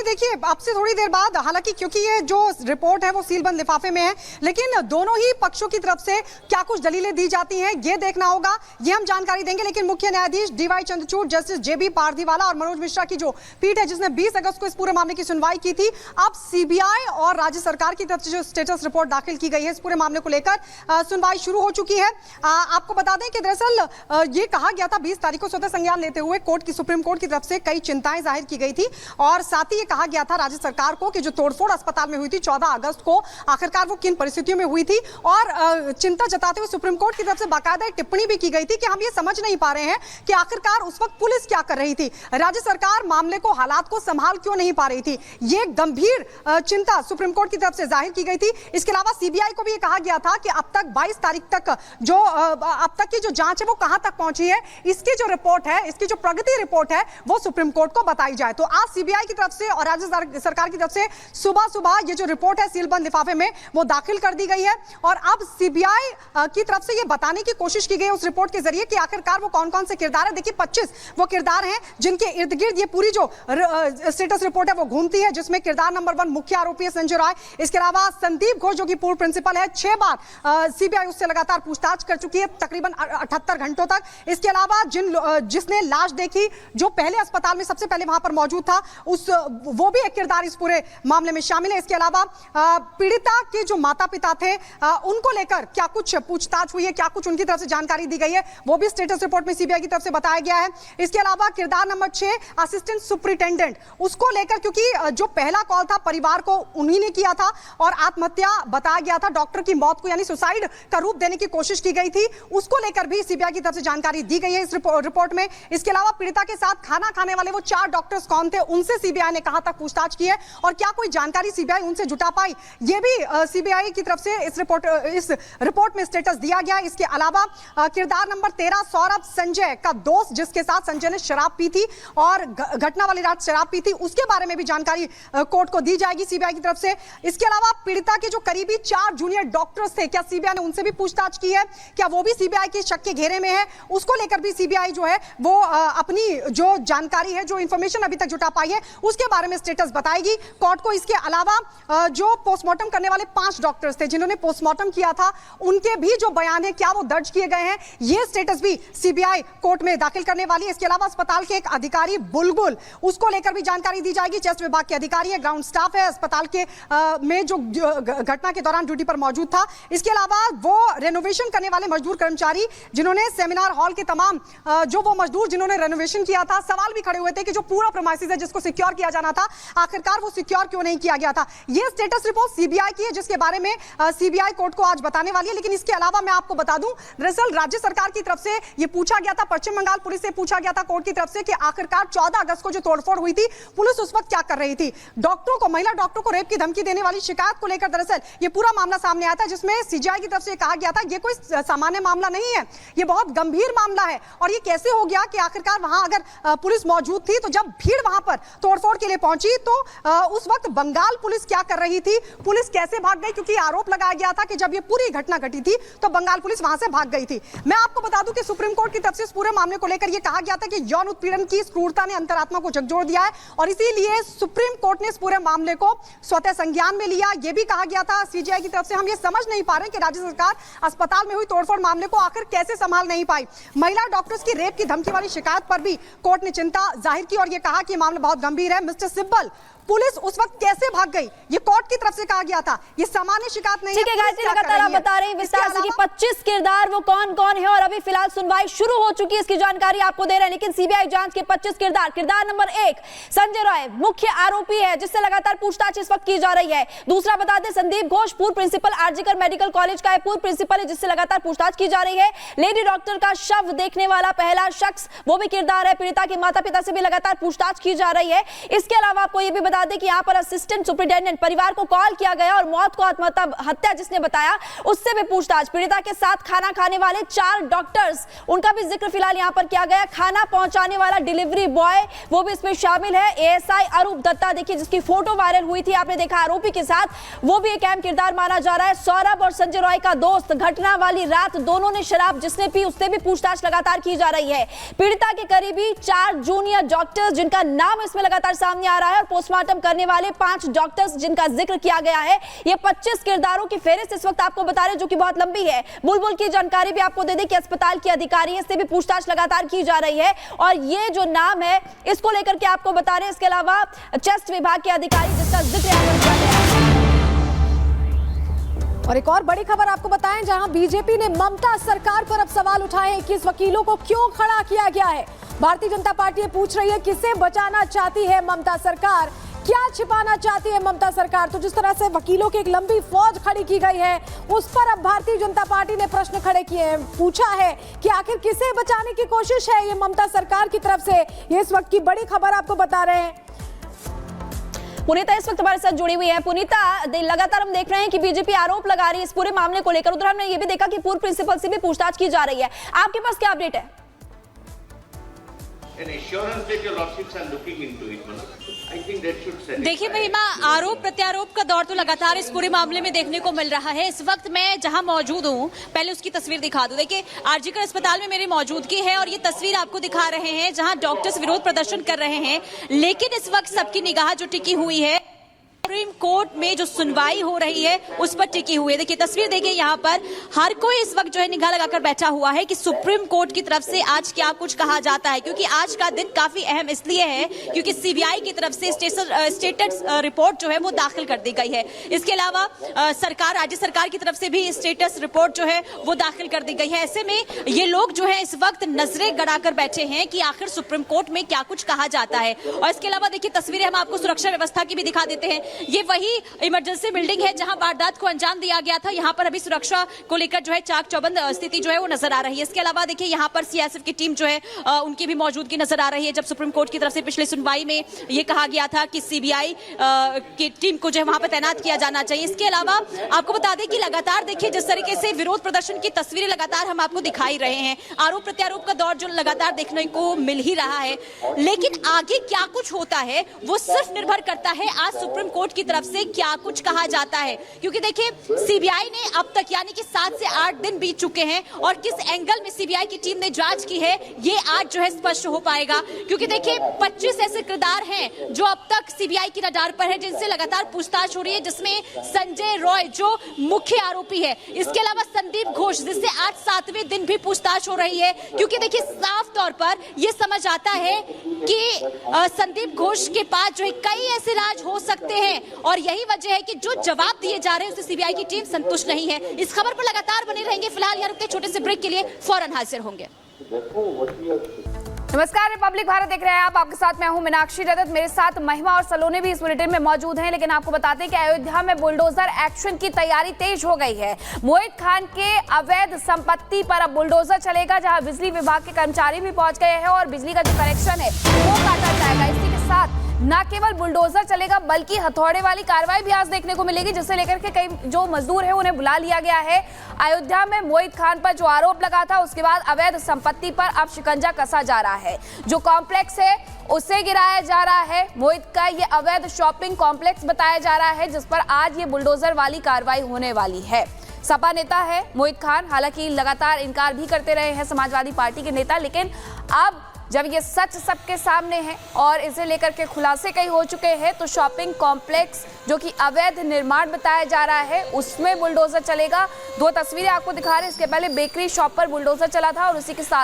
देखिए आपसे थोड़ी देर बाद, हालांकि क्योंकि ये जो रिपोर्ट है वो सीलबंद लिफाफे में है, लेकिन दोनों ही पक्षों की तरफ से क्या कुछ दलीलें दी जाती हैं ये देखना होगा, ये हम जानकारी देंगे। लेकिन मुख्य न्यायाधीश डीवाई चंद्रचूड़, जस्टिस जेबी पारदीवाला और मनोज मिश्रा की जो पीठ है जिसने 20 अगस्त को इस पूरे मामले की सुनवाई की थी, अब सीबीआई और राज्य सरकार की तरफ से जो स्टेटस रिपोर्ट दाखिल की गई है इस पूरे मामले को लेकर सुनवाई शुरू हो चुकी है। आपको बता दें कि दरअसल ये कहा गया था 20 तारीख को स्वतः संज्ञान लेते हुए सुप्रीम कोर्ट की तरफ से कई चिंताएं जाहिर की गई थी और साथ ही ये कहा गया था राज्य सरकार को कि जो तोड़फोड़ अस्पताल में हुई थी 14 अगस्त को, आखिरकार वो किन परिस्थितियों में हुई थी, और चिंता जताते हुए सुप्रीम कोर्ट की तरफ से बाकायदा टिप्पणी भी की गई थी कि हम ये समझ नहीं पा रहे हैं कि आखिरकार उस वक्त पुलिस क्या कर रही थी, राज्य सरकार मामले को, हालात को संभाल क्यों नहीं पा रही थी। ये गंभीर चिंता सुप्रीम कोर्ट की तरफ से जाहिर की गई थी। इसके अलावा सीबीआई को भी ये कहा गया था कि अब तक 22 तारीख तक जो अब तक की जो जांच है वो कहां तक पहुंची है, इसकी जो रिपोर्ट है, इसकी जो प्रगति रिपोर्ट है वो सुप्रीम कोर्ट को बताई जाए। तो आज सीबीआई की तरफ से और राज्य सरकार की तरफ से सुबह सुबह ये जो रिपोर्ट है सीलबंद लिफाफे में वो दाखिल कर दी गई है और अब सीबीआई की तरफ से ये बताने की कोशिश की गई है उस रिपोर्ट के जरिए कि आखिरकार वो कौन कौन से किरदार है। देखिए 25 वो किरदार हैं जिनके इर्द गिर्द ये पूरी जो स्टेटस रिपोर्ट है वो घूमती है, जिसमें किरदार नंबर 1 मुख्य आरोपी है संजय राय। इसके अलावा संदीप घोष जो कि पूर्व प्रिंसिपल है, 6 बार सीबीआई उससे लगातार पूछताछ कर चुकी है तकरीबन 78 घंटों तक। इसके अलावा जिसने लाश देखी, जो पहले अस्पताल में सबसे पहले वहां पर मौजूद था, वो भी एक किरदार इस पूरे मामले में शामिल है। इसके अलावा पीड़िता के जो माता पिता थे उनको लेकर क्या कुछ पूछताछ हुई है, क्या कुछ उनकी तरफ से जानकारी दी गई है, वो भी स्टेटस रिपोर्ट में सीबीआई की तरफ से बताया गया है। इसके अलावा किरदार नंबर 6 असिस्टेंट सुपरिटेंडेंट, उसको लेकर क्योंकि जो पहला कॉल था परिवार को उन्हीं ने किया था और आत्महत्या बताया गया था, डॉक्टर की मौत को यानी सुसाइड का रूप देने की कोशिश की गई थी, उसको लेकर भी सीबीआई की तरफ से जानकारी दी गई है इस रिपोर्ट में। इसके अलावा पीड़िता के साथ खाना खाने वाले वो 4 डॉक्टर्स कौन थे, उनसे सीबीआई ने कहां तक पूछताछ की है और क्या कोई जानकारी सीबीआई उनसे जुटा पाई, ये भी सीबीआई की तरफ से इस रिपोर्ट में स्टेटस दिया गया। इसके अलावा किरदार नंबर 13 सौरभ, संजय का दोस्त जिसके साथ संजय ने शराब पी थी और घटना वाली रात शराब पी थी, उसके बारे में भी जानकारी कोर्ट को दी जाएगी सीबीआई की तरफ से। इसके अलावा पीड़िता के जो करीबी 4 जूनियर डॉक्टर्स थे, क्या सीबीआई ने उनसे भी पूछताछ की है, क्या वो भी सीबीआई की शक के घेरे में है, उसको लेकर भी सीबीआई जो है वो अपनी जो जानकारी है, जो इंफॉर्मेशन अभी तक जुटा पाई है उसके बारे में स्टेटस बताएगी कोर्ट को। इसके अलावा जो पोस्टमार्टम करने वाले 5 डॉक्टर्स थे जिन्होंने पोस्टमार्टम किया था, उनके भी जो बयान है क्या वो दर्ज किए गए हैं, ये स्टेटस भी सीबीआई कोर्ट में दाखिल करने वाली है। इसके अलावा अस्पताल के एक अधिकारी बुलबुल, उसको लेकर भी जानकारी दी जाएगी। चेस्ट विभाग के अधिकारी है, ग्राउंड स्टाफ है अस्पताल के में जो घटना के दौरान ड्यूटी पर मौजूद था। इसके अलावा वो रेनोवेशन करने वाले मजदूर कर्मचारी जिन्होंने सेमिनार हॉल के तमाम जो वो मजदूर जिन्होंने रेनोवेशन किया था, सवाल भी खड़े हुए थे कि जो पूरा प्रीमाइसेस है जिसको सिक्योर किया जाना था, आखिरकार वो सिक्योर क्यों नहीं किया गया था। ये स्टेटस रिपोर्ट सीबीआई की है जिसके बारे में सीबीआई कोर्ट को आज बताने वाली है। लेकिन इसके अलावा मैं आपको बता दूं, दरअसल राज्य सरकार की तरफ से ये पूछा गया था, पश्चिम बंगाल पुलिस से पूछा गया था कोर्ट की तरफ से कि आखिरकार 14 अगस्त को जो तोड़फोड़ हुई थी पुलिस उस वक्त क्या कर रही थी। डॉक्टरों को, महिला डॉक्टरों को रेप की धमकी देने वाली शिकायत को लेकर दरअसल ये पूरा मामला सामने आया था, जिसमें सीबीआई की तरफ से कहा गया था ये कोई सामान्य मामला नहीं है, ये बहुत गंभीर मामला है। और ये कैसे हो गया कि आखिरकार वहां अगर पुलिस मौजूद थी तो जब भीड़ वहां पर तोड़फोड़ के लिए पहुंची तो उस वक्त बंगाल पुलिस क्या कर रही थी, पुलिस कैसे भाग गई, क्योंकि आरोप लगाया गया था कि जब ये पूरी घटना घटी थी तो बंगाल पुलिस वहां से भाग गई थी। मैं आपको बता दूं कि सुप्रीम कोर्ट की तरफ से इस पूरे मामले को लेकर यह कहा गया था कि यौन उत्पीड़न की क्रूरता ने अंतरात्मा को झकझोर दिया है और इसीलिए सुप्रीम कोर्ट ने इस पूरे मामले को स्वतः संज्ञान में लिया। यह भी कहा गया था सीबीआई की तरफ से, हम ये समझ नहीं पा रहे कि राज्य सरकार अस्पताल में हुई तोड़फोड़ मामले को आखिर कैसे संभाल नहीं पाई। महिला डॉक्टर्स की रेप की धमकी वाली शिकायत पर भी कोर्ट ने चिंता जाहिर की और यह कहा कि मामला बहुत गंभीर है। मिस्टर सिब्बल, पुलिस उस वक्त कैसे भाग गई, ये कोर्ट की तरफ से कहा गया था, ये सामान्य शिकायत नहीं है। ठीक है गायत्री, लगातार आप बता रहे हैं विस्तार से कि 25 किरदार वो कौन कौन है और अभी फिलहाल सुनवाई शुरू हो चुकी है, इसकी जानकारी आपको दे रहे हैं। लेकिन सीबीआई जांच के 25 किरदार नंबर 1 संजय राय मुख्य आरोपी है जिससे लगातार पूछताछ इस वक्त की जा रही है। दूसरा बता दें संदीप घोष पूर्व प्रिंसिपल आरजीकर मेडिकल कॉलेज का पूर्व प्रिंसिपल है जिससे लगातार पूछताछ की जा रही है। लेडी डॉक्टर का शव देखने वाला पहला शख्स वो भी किरदार है, पीड़िता के माता पिता से भी लगातार पूछताछ की जा रही है। इसके अलावा आपको ये भी बता दें कि यहाँ पर असिस्टेंट सुपरिटेंडेंट परिवार को कॉल किया गया और मौत को आत्महत्या हत्या जिसने बताया उससे भी पूछताछ। पीड़िता के साथ खाना खाने वाले 4 डॉक्टर्स उनका भी जिक्र फिलहाल यहां पर किया गया। खाना पहुंचाने वाला डिलीवरी बॉय वो भी इसमें शामिल है। एएसआई अरूप दत्ता देखिए जिसकी फोटो वायरल हुई थी, आपने देखा आरोपी के साथ, वो भी एक अहम किरदार माना जा रहा है। सौरभ और संजय रॉय का दोस्त, घटना वाली रात दोनों ने शराब जिसने पी उससे भी पूछताछ लगातार की जा रही है। पीड़िता के करीबी 4 जूनियर डॉक्टर्स जिनका नाम इसमें लगातार सामने आ आ रहा है और पोस्टमार्टम करने वाले 5 डॉक्टर्स जिनका जिक्र किया गया है, ये 25 किरदारों की फेहरिस्त इस वक्त आपको बता रहे हैं, जो कि बहुत लंबी है। बुलबुल की जानकारी भी आपको दे दें कि अस्पताल के अधिकारी हैं, इससे भी पूछताछ लगातार की जा रही है और ये जो नाम है इसको लेकर के आपको बता रहे हैं। इसके अलावा चेस्ट विभाग के अधिकारी जिसका जिक्र यहाँ पर किया गया है। और एक और बड़ी खबर आपको बताएं, जहां बीजेपी ने ममता सरकार पर अब सवाल उठाए हैं। 21 वकीलों को क्यों खड़ा किया गया है? भारतीय जनता पार्टी पूछ रही है किसे बचाना चाहती है ममता सरकार, क्या छिपाना चाहती है ममता सरकार। तो जिस तरह से वकीलों की एक लंबी फौज खड़ी की गई है, उस पर अब भारतीय जनता पार्टी ने प्रश्न खड़े किए हैं, पूछा है कि आखिर किसे बचाने की कोशिश है ये ममता सरकार की तरफ से। ये इस वक्त की बड़ी खबर आपको बता रहे हैं। पुनीता इस वक्त हमारे साथ जुड़ी हुई है। पुनीता, लगातार हम देख रहे हैं कि बीजेपी आरोप लगा रही है इस पूरे मामले को लेकर। उधर हमने ये भी देखा कि पूर्व प्रिंसिपल से भी पूछताछ की जा रही है। आपके पास क्या अपडेट है? देखिए महिमा, आरोप प्रत्यारोप का दौर तो लगातार इस पूरे मामले में देखने को मिल रहा है। इस वक्त मैं जहां मौजूद हूं, पहले उसकी तस्वीर दिखा दूं। देखिए, आरजीकर अस्पताल में मेरी मौजूदगी है और ये तस्वीर आपको दिखा रहे हैं जहां डॉक्टर्स विरोध प्रदर्शन कर रहे हैं। लेकिन इस वक्त सबकी निगाह जो टिकी हुई है सुप्रीम कोर्ट में जो सुनवाई हो रही है उस पर टिकी हुई है। देखिए तस्वीर देखिए, यहाँ पर हर कोई इस वक्त जो है निगाह लगाकर बैठा हुआ है कि सुप्रीम कोर्ट की तरफ से आज क्या कुछ कहा जाता है, क्योंकि आज का दिन काफी अहम इसलिए है क्योंकि सीबीआई की तरफ से स्टेटस रिपोर्ट जो है वो दाखिल कर दी गई है। इसके अलावा राज्य सरकार की तरफ से भी स्टेटस रिपोर्ट जो है वो दाखिल कर दी गई है। ऐसे में ये लोग जो है इस वक्त नजरें गड़ाकर बैठे हैं कि आखिर सुप्रीम कोर्ट में क्या कुछ कहा जाता है। और इसके अलावा देखिए तस्वीरें हम आपको सुरक्षा व्यवस्था की भी दिखा देते हैं। ये वही इमरजेंसी बिल्डिंग है जहां वारदात को अंजाम दिया गया था। यहां पर अभी सुरक्षा को लेकर जो है चाक चौबंद स्थिति जो है वो नजर आ रही है। इसके अलावा देखिए यहाँ पर सीआईएसएफ की टीम जो है उनकी भी मौजूदगी नजर आ रही है। जब सुप्रीम कोर्ट की तरफ से पिछले सुनवाई में ये कहा गया था कि सीबीआई की टीम को जो है वहां पर तैनात किया जाना चाहिए। इसके अलावा आपको बता दें कि लगातार देखिए जिस तरीके से विरोध प्रदर्शन की तस्वीरें लगातार हम आपको दिखाई रहे हैं, आरोप प्रत्यारोप का दौर जो लगातार देखने को मिल ही रहा है। लेकिन आगे क्या कुछ होता है वो सिर्फ निर्भर करता है आज सुप्रीम कोर्ट की तरफ से क्या कुछ कहा जाता है। क्योंकि देखिए सीबीआई ने अब तक यानी कि 7 से 8 दिन बीत चुके हैं और किस एंगल में सीबीआई की टीम ने जांच की है ये आज जो है स्पष्ट हो पाएगा। क्योंकि देखिए 25 ऐसे किरदार हैं जो अब तक सीबीआई की रडार पर है, जिनसे लगातार पूछताछ हो रही है, जिसमें संजय रॉय जो मुख्य आरोपी है, इसके अलावा संदीप घोष जिससे आज 7वें दिन भी पूछताछ हो रही है। क्योंकि देखिए साफ तौर पर यह समझ आता है कि संदीप घोष के पास जो है कई ऐसे राज हो सकते हैं और यही वजह है कि जो जवाब दिए जा रहे हैं उससे सीबीआई की टीम संतुष्ट नहीं है। इस खबर पर लगातार बने रहेंगे। फिलहाल यहाँ रुकते छोटे से ब्रेक के लिए फौरन हाजिर होंगे। नमस्कार, रिपब्लिक भारत देख रहे हैं आप। आपके साथ मैं हूं मीनाक्षी रजत, मेरे साथ महिमा और सलोनी भी इस बुलेटिन में मौजूद हैं। लेकिन आपको बताते हैं कि अयोध्या में बुलडोजर एक्शन की तैयारी तेज हो गई है। मोहित खान के अवैध संपत्ति पर अब बुलडोजर चलेगा, जहां बिजली विभाग के कर्मचारी भी पहुंच गए हैं और बिजली का जो कनेक्शन है वो काटा जाएगा। इसी के साथ न केवल बुलडोजर चलेगा बल्कि हथौड़े वाली कार्रवाई भी आज देखने को मिलेगी, जिससे लेकर के कई जो मजदूर है उन्हें बुला लिया गया है। अयोध्या में मोहित खान पर जो आरोप लगा था उसके बाद अवैध संपत्ति पर अब शिकंजा कसा जा रहा है। जो कॉम्प्लेक्स है उसे गिराया जा रहा है। मोहित का ये अवैध शॉपिंग कॉम्प्लेक्स बताया जा रहा है, जिस पर आज ये बुलडोजर वाली कार्रवाई होने वाली है। सपा नेता है मोहित खान, हालांकि लगातार इनकार भी करते रहे हैं समाजवादी पार्टी के नेता, लेकिन अब जब ये सच सबके सामने है और इसे लेकर के खुलासे कई हो चुके हैं, तो शॉपिंग कॉम्प्लेक्स जो कि अवैध निर्माण बताया जा रहा है उसमें बुलडोजर चलेगा। 2 तस्वीरें आपको दिखा रहे हैं। इसके पहले बेकरी शॉप पर बुलडोजर चला था और उसी के साथ